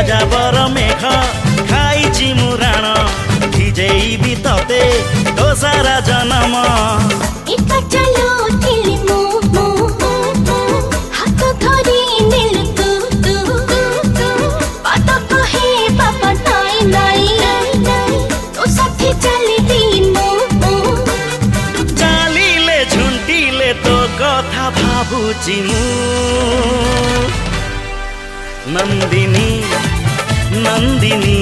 जाबर मेघ खाइछि मुराण भिजेइबि तते तो सारा जन्म चालिले झुंटिले तो कथा भाबुछि मु नंदिनी नंदिनी